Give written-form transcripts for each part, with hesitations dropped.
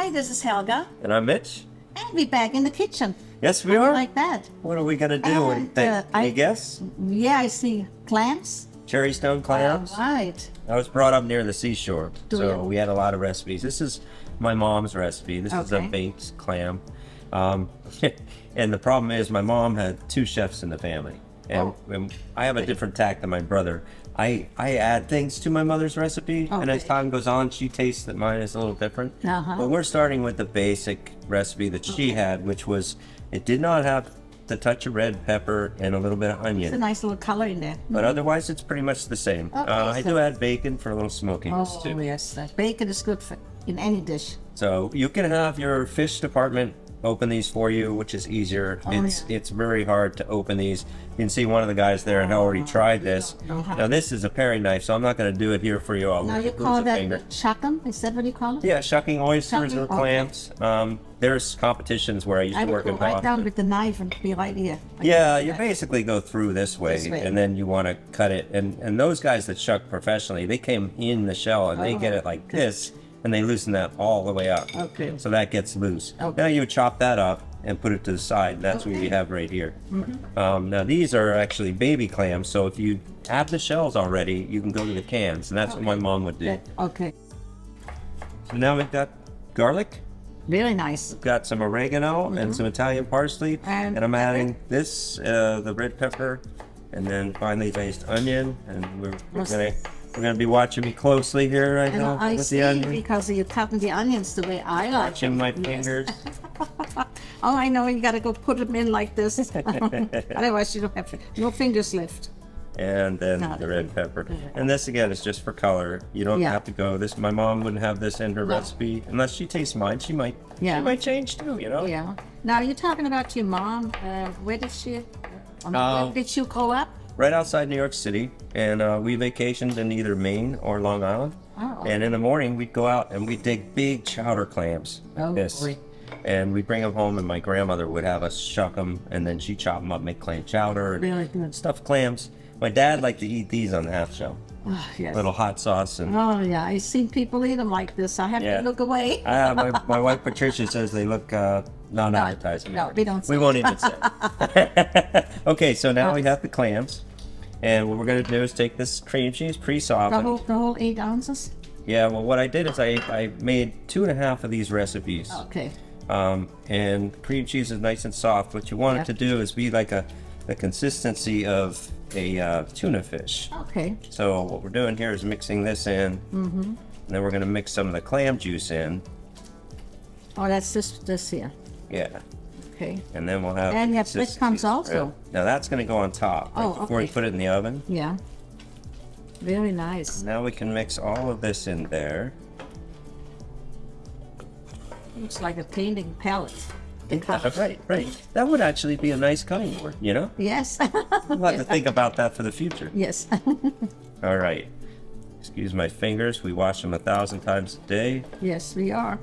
Hi, this is Helga. And I'm Mitch. And we're back in the kitchen. Yes, we are. Like that. What are we going to do? Any guess? Yeah, I see clams. Cherry stone clams. Right. I was brought up near the seashore, so you? we had a lot of recipes. This is my mom's recipe. This is a baked clam. And the problem is my mom had 2 chefs in the family. And I have a different tact than my brother. I add things to my mother's recipe, and as time goes on, she tastes that mine is a little different. But we're starting with the basic recipe that she had, which was, it did not have the touch of red pepper and a little bit of onion. It's a nice little color in there. But otherwise, it's pretty much the same. I do add bacon for a little smokiness too. Oh, yes. That bacon is good in any dish. So you can have your fish department open these for you, which is easier. It's very hard to open these. You can see one of the guys there had already tried this. Now this is a paring knife, so I'm not going to do it here for you. Now you call that shucking? Is that what you call it? Yeah, shucking oysters or clams. There's competitions where I used to work in right down with the knife and be right here. Yeah, you basically go through this way, and then you want to cut it. And those guys that shuck professionally, they came in the shell and they get it like this. And they loosen that all the way up. So that gets loose. Now you chop that up and put it to the side. That's what we have right here. Now these are actually baby clams. So if you have the shells already, you can go to the cans. And that's what my mom would do. So now we've got garlic. Really nice. We've got some oregano and some Italian parsley. And I'm adding this, the red pepper, and then finely diced onion. And we're going to be watching me closely here right now with the onion. Because you're cutting the onions the way I like. Watching my fingers. Oh, I know. You got to go put them in like this. Otherwise, you don't have no fingers left. And then the red pepper. And this, again, is just for color. You don't have to go. This. My mom wouldn't have this in her recipe. Unless she tastes mine, she might change too, you know? Yeah. Now, you're talking about your mom. Where did she grow up? Right outside New York City, and we vacationed in either Maine or Long Island. And in the morning, we'd go out and we'd dig big chowder clams like this. Boy. And we'd bring them home, and my grandmother would have us shuck them, and then she'd chop them up, make clam chowder, and stuffed clams. My dad liked to eat these on the half shell. Little hot sauce. And I've seen people eat them like this. I have to look away. My wife Patricia says they look non-appetizing. No, we don't. We won't even say. Okay, so now we have the clams. And what we're going to do is take this cream cheese pre-softened. The whole 8 ounces? Yeah, well, what I did is I made 2.5 of these recipes. And cream cheese is nice and soft. What you want it to do is be like the consistency of a tuna fish. So what we're doing here is mixing this in. And then we're going to mix some of the clam juice in. Oh, that's this here. Yeah. And then we'll have... And you have breadcrumbs also. Now that's going to go on top before we put it in the oven. Yeah. Very nice. Now we can mix all of this in there. Looks like a painting palette. Right. That would actually be a nice cutting board, you know? Yes. We'll have to think about that for the future. Yes. All right. Excuse my fingers. We wash them 1,000 times a day. Yes, we are.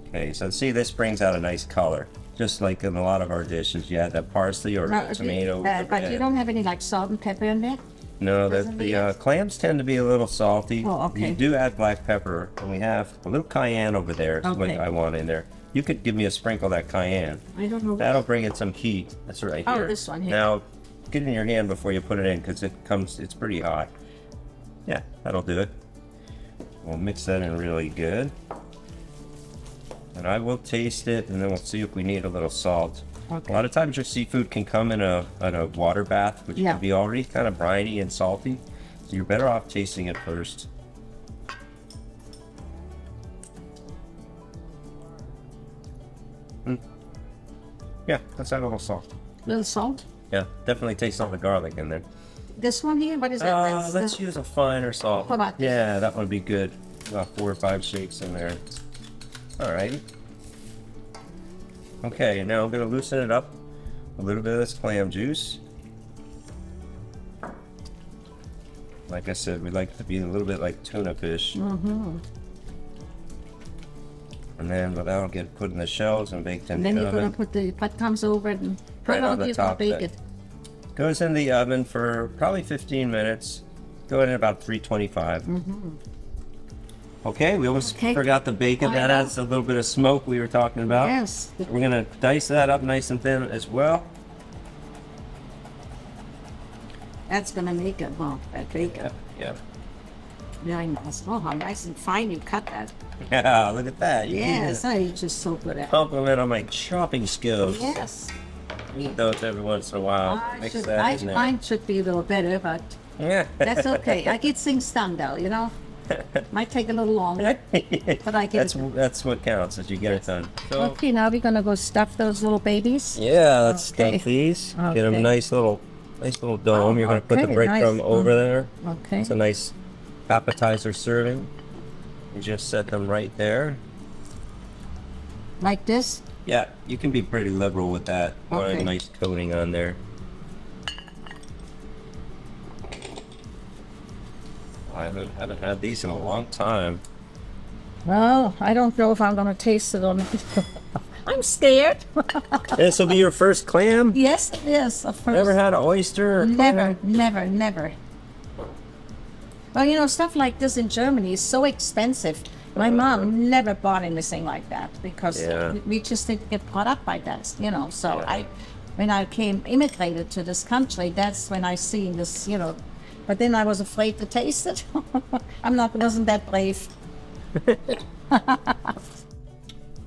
Okay, so see, this brings out a nice color. Just like in a lot of our dishes, you add that parsley or tomato. But you don't have any like salt and pepper in there? No, the clams tend to be a little salty. You do add black pepper, and we have a little cayenne over there. Is what I want in there. You could give me a sprinkle of that cayenne. I don't know. That'll bring in some heat. That's right here. Oh, this one here. Now, get it in your hand before you put it in, because it's pretty hot. Yeah, that'll do it. We'll mix that in really good. And I will taste it, and then we'll see if we need a little salt. A lot of times your seafood can come in a water bath, which can be already kind of briny and salty. So you're better off tasting it first. Yeah, let's add a little salt. Little salt? Yeah, definitely taste all the garlic in there. This one here? What is that? Let's use a finer salt. How about this? Yeah, that would be good. About 4 or 5 shakes in there. All right. Okay, now I'm going to loosen it up. A little bit of this clam juice. Like I said, we like it to be a little bit like tuna fish. And then that'll get put in the shells and baked in the oven. Then you're going to put the breadcrumbs over it and right on the top. Bake it. Goes in the oven for probably 15 minutes. Go in at about 325. Okay, we almost forgot the bacon. That adds a little bit of smoke we were talking about. Yes. We're gonna dice that up nice and thin as well. That's gonna make it, well, that bacon. Yeah. Very nice. Oh, how nice and fine you cut that. Yeah, look at that. Yes, you're just so good at it. Compliment on my chopping skills. Yes. Eat those every once in a while. Mix that in there. Mine should be a little better, but Yeah. that's okay. I get things done though, you know. Might take a little longer, but I get it. That's what counts, is you get it done. So, Okay, now we're gonna go stuff those little babies. yeah, let's Okay. stuff these. Get them Okay. nice little dome. You're gonna put the Okay, breadcrumb nice. over there. Okay. It's a nice appetizer serving. You just set them right there. Like this? Yeah, you can be pretty liberal with that. Want Okay. a nice coating on there. I haven't had these in a long time. Well, I don't know if I'm gonna taste it or not. I'm scared. This will be your first clam? Yes, it is. Of course. Never had an oyster? Or Never, clam? never, never. Well, you know, stuff like this in Germany is so expensive. My mom never bought anything like that because we just didn't get caught up by that, you know. So when I immigrated to this country, that's when I seen this, you know. But then I was afraid to taste it. Wasn't that brave.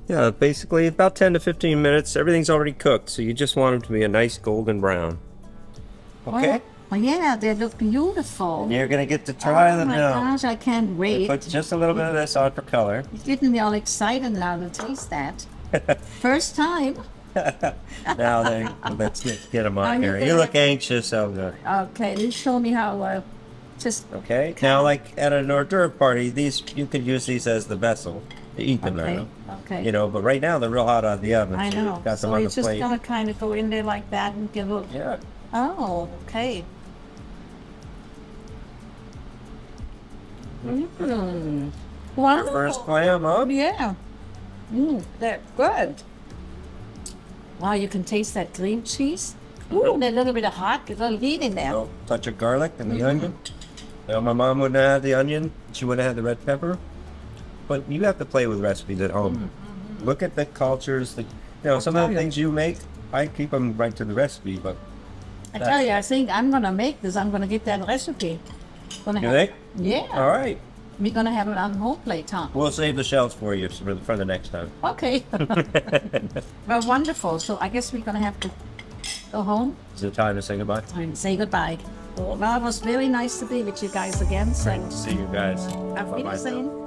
Yeah, basically about 10 to 15 minutes. Everything's already cooked, so you just want them to be a nice golden brown. Okay? Well, yeah, they look beautiful. You're going to get to try them now. Oh my gosh, I can't wait. Put just a little bit of this on for color. It's getting me all excited now to taste that. First time. Now then, let's get them on here. You look anxious, Helga. Okay, you show me how just Okay. Now, like at an hors d'oeuvre party, you could use these as the vessel to eat them out. Okay. You know, but right now they're real hot out of the oven. I so know. you've got them So on the it's just plate. gonna kind of go in there like that and give a. Yeah. Oh, okay. Mm. Wow. First clam up. Yeah. They're good. Wow, you can taste that cream cheese. Ooh, that little bit of hot, a little heat in there. Oh, touch of garlic and the onion. Now, my mom wouldn't have had the onion. She would have had the red pepper. But you have to play with recipes at home. Look at the cultures. Some of the things you make, I keep them right to the recipe. But I tell you, I think I'm gonna make this. I'm gonna get that recipe. You think? Yeah. All right. We're gonna have it on whole plate, huh? We'll save the shells for you for the next time. Okay. Well, wonderful. So I guess we're gonna have to go home Is it time to say goodbye? and say goodbye. Well, it was very nice to be with you guys again. So See you guys. auf Bye-bye now. Wiedersehen.